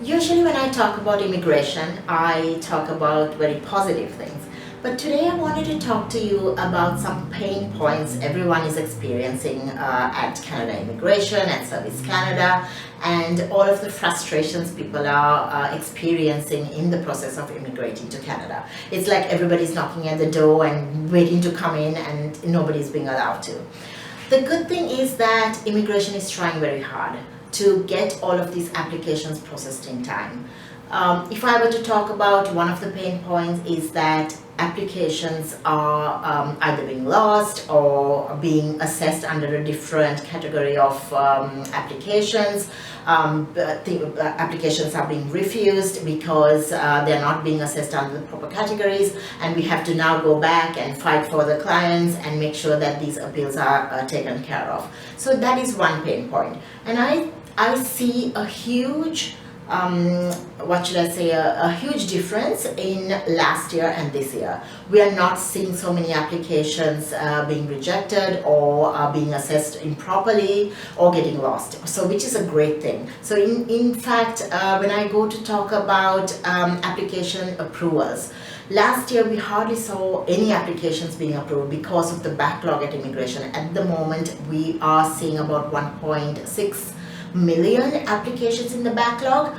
Usually when I talk about immigration, I talk about very positive things. But today I wanted to talk to you about some pain points everyone is experiencing at Canada Immigration, at Service Canada, and all of the frustrations people are experiencing in the process of immigrating to Canada. It's like everybody's knocking at the door and waiting to come in and nobody's being allowed to. The good thing is that immigration is trying very hard to get all of these applications processed in time. If I were to talk about one of the pain points is that applications are either being lost or being assessed under a different category of applications. The applications are being refused because they're not being assessed under the proper categories, and we have to now go back and fight for the clients and make sure that these appeals are taken care of. So that is one pain point. And I see a huge a huge difference in last year and this year. We are not seeing so many applications being rejected or being assessed improperly or getting lost, so which is a great thing. So in fact, when I go to talk about application approvals, last year we hardly saw any applications being approved because of the backlog at immigration. At the moment we are seeing about 1.6 million applications in the backlog.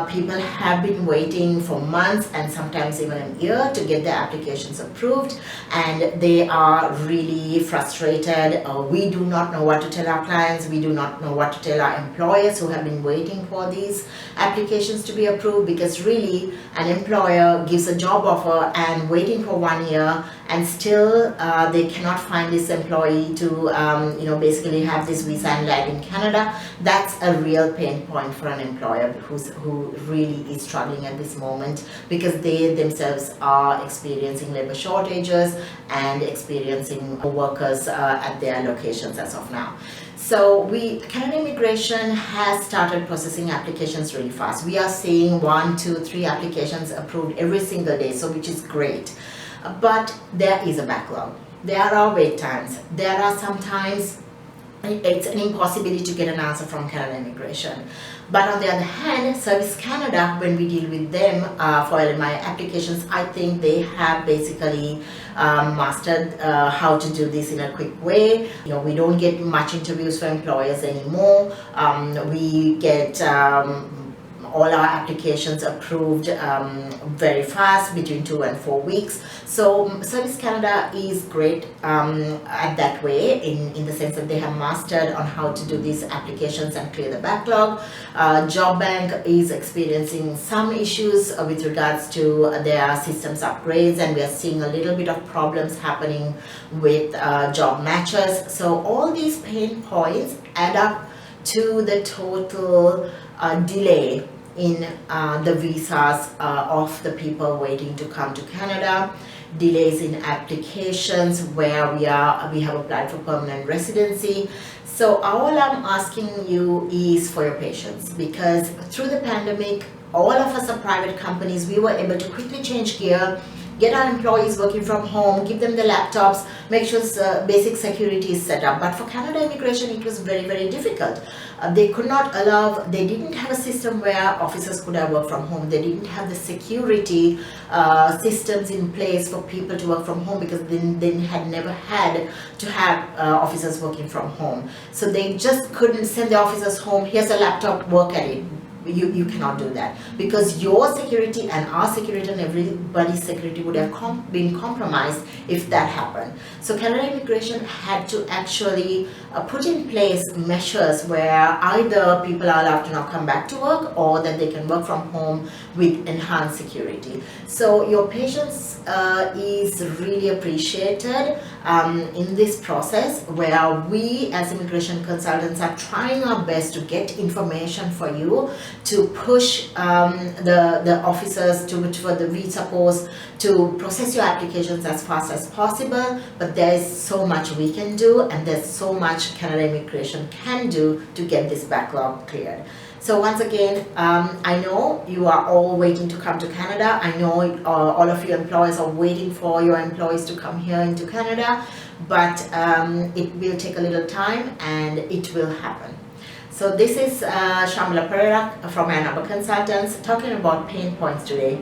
People have been waiting for months and sometimes even a year to get their applications approved, and they are really frustrated. We do not know what to tell our clients. We do not know what to tell our employers who have been waiting for these applications to be approved, because really an employer gives a job offer and waiting for 1 year, and still they cannot find this employee to basically have this visa and land in Canada. That's a real pain point for an employer who really is struggling at this moment, because they themselves are experiencing labor shortages and experiencing workers at their locations as of now. So Canada Immigration has started processing applications really fast. We are seeing 1, 2, 3 applications approved every single day, so which is great. But there is a backlog. There are wait times. There are sometimes it's an impossibility to get an answer from Canada Immigration. But on the other hand, Service Canada, when we deal with them for LMI applications, I think they have basically mastered how to do this in a quick way. We don't get much interviews for employers anymore. We get all our applications approved very fast, between 2 and 4 weeks. So Service Canada is great at that way, in the sense that they have mastered on how to do these applications and clear the backlog. Job Bank is experiencing some issues with regards to their systems upgrades, and we are seeing a little bit of problems happening with job matches. So all these pain points add up to the total delay in the visas of the people waiting to come to Canada, delays in applications where we have applied for permanent residency. So all I'm asking you is for your patience, because through the pandemic, all of us are private companies. We were able to quickly change gear, get our employees working from home, give them the laptops, make sure basic security is set up. But for Canada Immigration, it was very, very difficult. They could not allow, they didn't have a system where officers could have worked from home. They didn't have the security systems in place for people to work from home, because they had never had to have officers working from home. So they just couldn't send the officers home, here's a laptop, work at it. You cannot do that, because your security and our security and everybody's security would have been compromised if that happened. So Canada Immigration had to actually put in place measures where either people are allowed to now come back to work, or that they can work from home with enhanced security. So your patience is really appreciated in this process, where we as immigration consultants are trying our best to get information for you, to push the officers for the visa post to process your applications as fast as possible. But there is so much we can do, and there's so much Canada Immigration can do to get this backlog cleared. So once again, I know you are all waiting to come to Canada. I know all of your employers are waiting for your employees to come here into Canada, but it will take a little time and it will happen. So this is Sharmila Perera from Ann Arbor Consultants talking about pain points today.